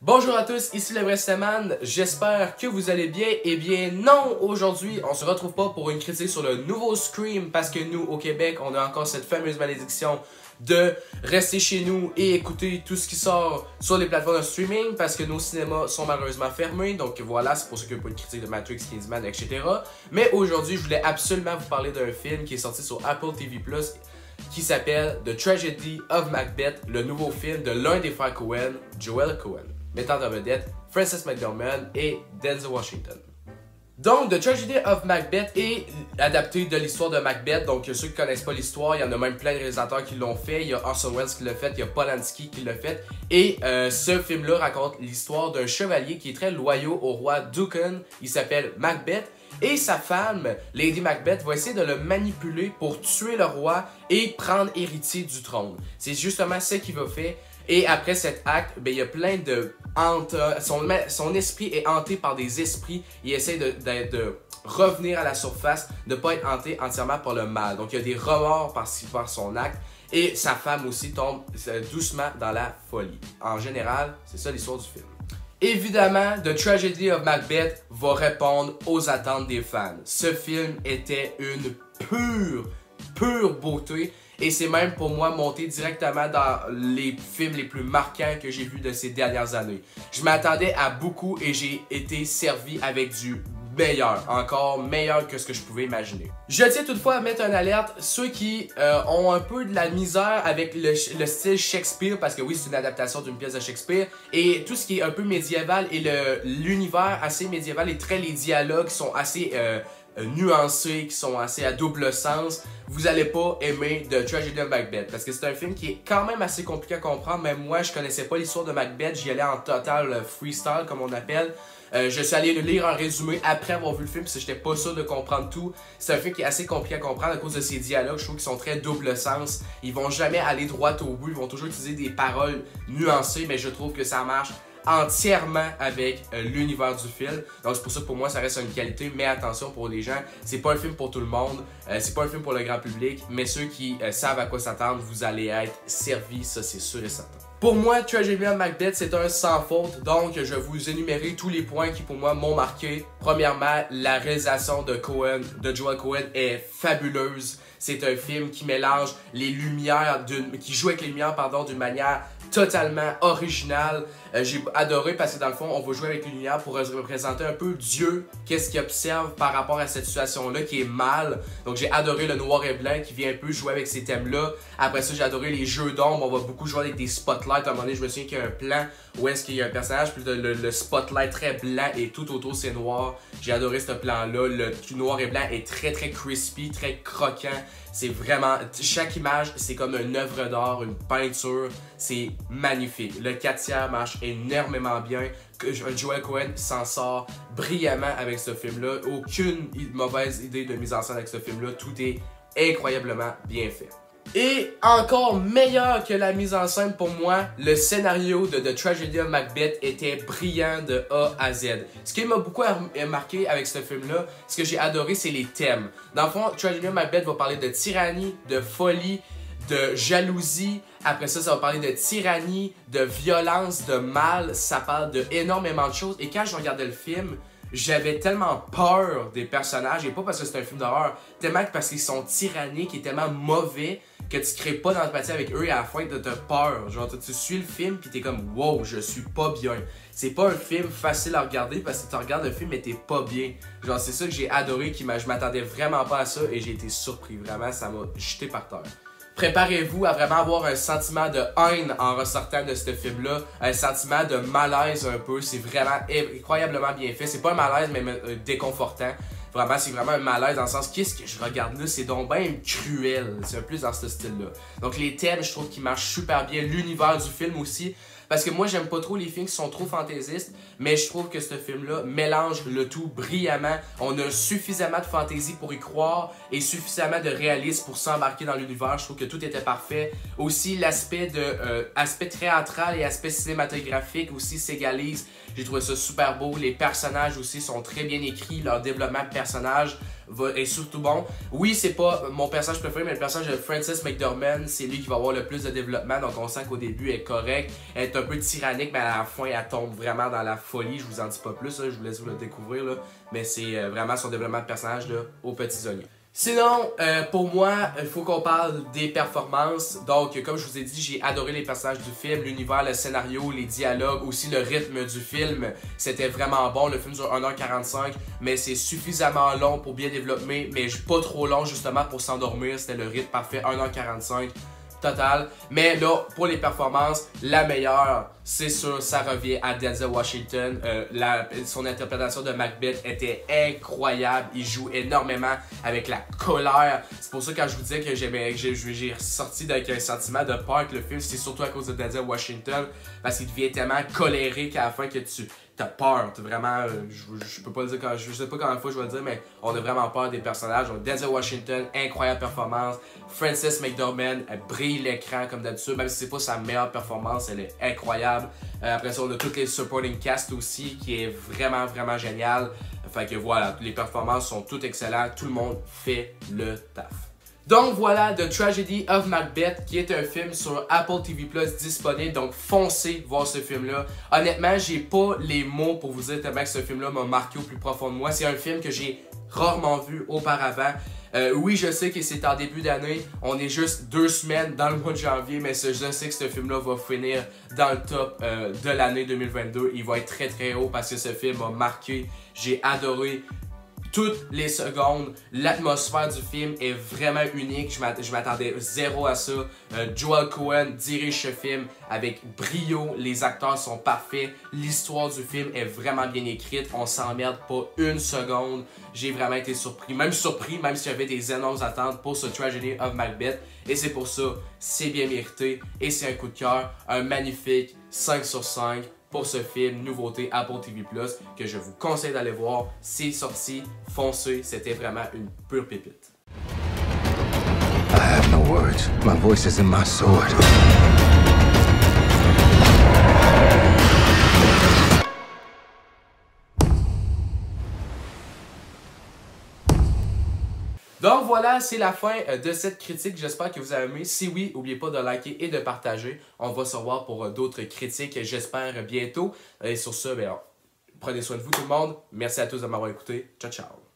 Bonjour à tous, ici le vrai Seman, j'espère que vous allez bien. Eh bien non, aujourd'hui on se retrouve pas pour une critique sur le nouveau Scream parce que nous au Québec on a encore cette fameuse malédiction de rester chez nous et écouter tout ce qui sort sur les plateformes de streaming parce que nos cinémas sont malheureusement fermés. Donc voilà, c'est pour ça qu'il n'y a pas de critique de Matrix, Kingsman, etc. Mais aujourd'hui je voulais absolument vous parler d'un film qui est sorti sur Apple TV+, qui s'appelle The Tragedy of Macbeth, le nouveau film de l'un des frères Coen, Joel Coen, mettant en vedette Frances McDormand et Denzel Washington. Donc, The Tragedy of Macbeth est adapté de l'histoire de Macbeth. Donc, ceux qui ne connaissent pas l'histoire, il y en a même plein de réalisateurs qui l'ont fait. Il y a Orson Welles qui l'a fait, il y a Polanski qui l'a fait. Et ce film-là raconte l'histoire d'un chevalier qui est très loyal au roi Duncan. Il s'appelle Macbeth. Et sa femme, Lady Macbeth, va essayer de le manipuler pour tuer le roi et prendre héritier du trône. C'est justement ce qu'il va faire. Et après cet acte, ben, il y a plein de hantes. Son esprit est hanté par des esprits. Il essaie de revenir à la surface, de ne pas être hanté entièrement par le mal. Donc il y a des remords par son acte. Et sa femme aussi tombe doucement dans la folie. En général, c'est ça l'histoire du film. Évidemment, The Tragedy of Macbeth va répondre aux attentes des fans. Ce film était une pure beauté. Et c'est même pour moi monté directement dans les films les plus marquants que j'ai vus de ces dernières années. Je m'attendais à beaucoup et j'ai été servi avec du meilleur, encore meilleur que ce que je pouvais imaginer. Je tiens toutefois à mettre une alerte, ceux qui ont un peu de la misère avec le style Shakespeare, parce que oui, c'est une adaptation d'une pièce de Shakespeare, et tout ce qui est un peu médiéval et l'univers assez médiéval et les dialogues sont assez nuancés, qui sont assez à double sens, vous allez pas aimer The Tragedy of Macbeth parce que c'est un film qui est quand même assez compliqué à comprendre. Même moi, je connaissais pas l'histoire de Macbeth, j'y allais en total freestyle comme on appelle. Je suis allé lire un résumé après avoir vu le film parce que j'étais pas sûr de comprendre tout. C'est un film qui est assez compliqué à comprendre à cause de ses dialogues. Je trouve qu'ils sont très double sens. Ils vont jamais aller droit au bout, ils vont toujours utiliser des paroles nuancées, mais je trouve que ça marche entièrement avec l'univers du film. Donc c'est pour ça que pour moi ça reste une qualité, mais attention pour les gens, c'est pas un film pour tout le monde, c'est pas un film pour le grand public, mais ceux qui savent à quoi s'attendre, vous allez être servis, ça c'est sûr et certain. Pour moi, Tragedy of Macbeth, c'est un sans faute, donc je vais vous énumérer tous les points qui pour moi m'ont marqué. Premièrement, la réalisation de Joel Coen est fabuleuse. C'est un film qui mélange les lumières, qui joue avec les lumières, d'une manière totalement originale. J'ai adoré parce que dans le fond, on va jouer avec les lumières pour représenter un peu Dieu, qu'est-ce qu'il observe par rapport à cette situation-là qui est mal. Donc j'ai adoré le noir et blanc qui vient un peu jouer avec ces thèmes-là. Après ça, j'ai adoré les jeux d'ombre, on va beaucoup jouer avec des spotlights. À un moment donné, je me souviens qu'il y a un plan où est-ce qu'il y a un personnage, puis le spotlight très blanc et tout autour c'est noir. J'ai adoré ce plan-là. Le noir et blanc est très crispy, très croquant. C'est vraiment, chaque image, c'est comme une œuvre d'art, une peinture. C'est magnifique. Le 4/3 marche énormément bien. Joel Coen s'en sort brillamment avec ce film-là. Aucune mauvaise idée de mise en scène avec ce film-là. Tout est incroyablement bien fait. Et encore meilleur que la mise en scène pour moi, le scénario de The Tragedy of Macbeth était brillant de A à Z. Ce qui m'a beaucoup marqué avec ce film-là, ce que j'ai adoré, c'est les thèmes. Dans le fond, Tragedy of Macbeth va parler de tyrannie, de folie, de jalousie. Après ça, ça va parler de tyrannie, de violence, de mal. Ça parle de énormément de choses. Et quand je regardais le film, j'avais tellement peur des personnages, et pas parce que c'est un film d'horreur, tellement que parce qu'ils sont tyranniques et tellement mauvais que tu crées pas d'empathie avec eux et à la fin t'as peur. Genre tu suis le film pis t'es comme wow, je suis pas bien. C'est pas un film facile à regarder parce que tu regardes le film et t'es pas bien. Genre c'est ça que j'ai adoré, je m'attendais vraiment pas à ça et j'ai été surpris. Vraiment, ça m'a jeté par terre. Préparez-vous à vraiment avoir un sentiment de haine en ressortant de ce film-là, un sentiment de malaise un peu, c'est vraiment incroyablement bien fait. C'est pas un malaise, mais déconfortant. Vraiment, c'est vraiment un malaise dans le sens, qu'est-ce que je regarde là, c'est donc bien cruel, c'est un peu dans ce style-là. Donc les thèmes, je trouve qu'ils marchent super bien, l'univers du film aussi. Parce que moi, j'aime pas trop les films qui sont trop fantaisistes, mais je trouve que ce film-là mélange le tout brillamment. On a suffisamment de fantaisie pour y croire et suffisamment de réalisme pour s'embarquer dans l'univers. Je trouve que tout était parfait. Aussi, l'aspect aspect théâtral et aspect cinématographique aussi s'égalise. J'ai trouvé ça super beau. Les personnages aussi sont très bien écrits. Leur développement de personnages est surtout bon. Oui, c'est pas mon personnage préféré, mais le personnage de Frances McDormand, c'est lui qui va avoir le plus de développement. Donc on sent qu'au début, elle est correcte. Elle est un peu tyrannique, mais à la fin, elle tombe vraiment dans la folie. Je vous en dis pas plus, là, je vous laisse vous le découvrir. Là. Mais c'est vraiment son développement de personnage là, aux petits oignons. Sinon, pour moi, il faut qu'on parle des performances. Donc, comme je vous ai dit, j'ai adoré les personnages du film, l'univers, le scénario, les dialogues, aussi le rythme du film. C'était vraiment bon. Le film dure 1h45, mais c'est suffisamment long pour bien développer, mais pas trop long justement pour s'endormir. C'était le rythme parfait, 1h45. Total. Mais là, pour les performances, la meilleure, c'est sûr, ça revient à Denzel Washington. Son interprétation de Macbeth était incroyable. Il joue énormément avec la colère. C'est pour ça que quand je vous disais que j'ai ressorti avec un sentiment de peur que le film, c'est surtout à cause de Denzel Washington. Parce qu'il devient tellement colérique à la fin que t'as peur, t'as vraiment, je peux pas le dire quand, je sais pas combien de fois je vais le dire, mais on a vraiment peur des personnages. Donc Denzel Washington, incroyable performance. Frances McDormand, elle brille l'écran comme d'habitude, même si c'est pas sa meilleure performance, elle est incroyable. Après ça, on a toutes les supporting cast aussi, qui est vraiment, vraiment génial. Fait que voilà, les performances sont toutes excellentes, tout le monde fait le taf. Donc voilà, The Tragedy of Macbeth, qui est un film sur Apple TV Plus disponible, donc foncez voir ce film-là. Honnêtement, j'ai pas les mots pour vous dire tellement que ce film-là m'a marqué au plus profond de moi. C'est un film que j'ai rarement vu auparavant. Oui, je sais que c'est en début d'année, on est juste 2 semaines dans le mois de janvier, mais je sais que ce film-là va finir dans le top de l'année 2022. Il va être très très haut parce que ce film m'a marqué, j'ai adoré. Toutes les secondes, l'atmosphère du film est vraiment unique. Je m'attendais zéro à ça. Joel Cohen dirige ce film avec brio. Les acteurs sont parfaits. L'histoire du film est vraiment bien écrite. On s'emmerde pas une seconde. J'ai vraiment été surpris, même si j'avais des énormes attentes pour ce Tragedy of Macbeth. Et c'est pour ça, c'est bien mérité. Et c'est un coup de cœur. Un magnifique 5 sur 5. Pour ce film, nouveauté Apple TV+, que je vous conseille d'aller voir. C'est sorti, foncez, c'était vraiment une pure pépite. I have no words. My voice is in my sword. Donc voilà, c'est la fin de cette critique. J'espère que vous avez aimé. Si oui, n'oubliez pas de liker et de partager. On va se revoir pour d'autres critiques, j'espère bientôt. Et sur ce, prenez soin de vous tout le monde. Merci à tous de m'avoir écouté. Ciao, ciao.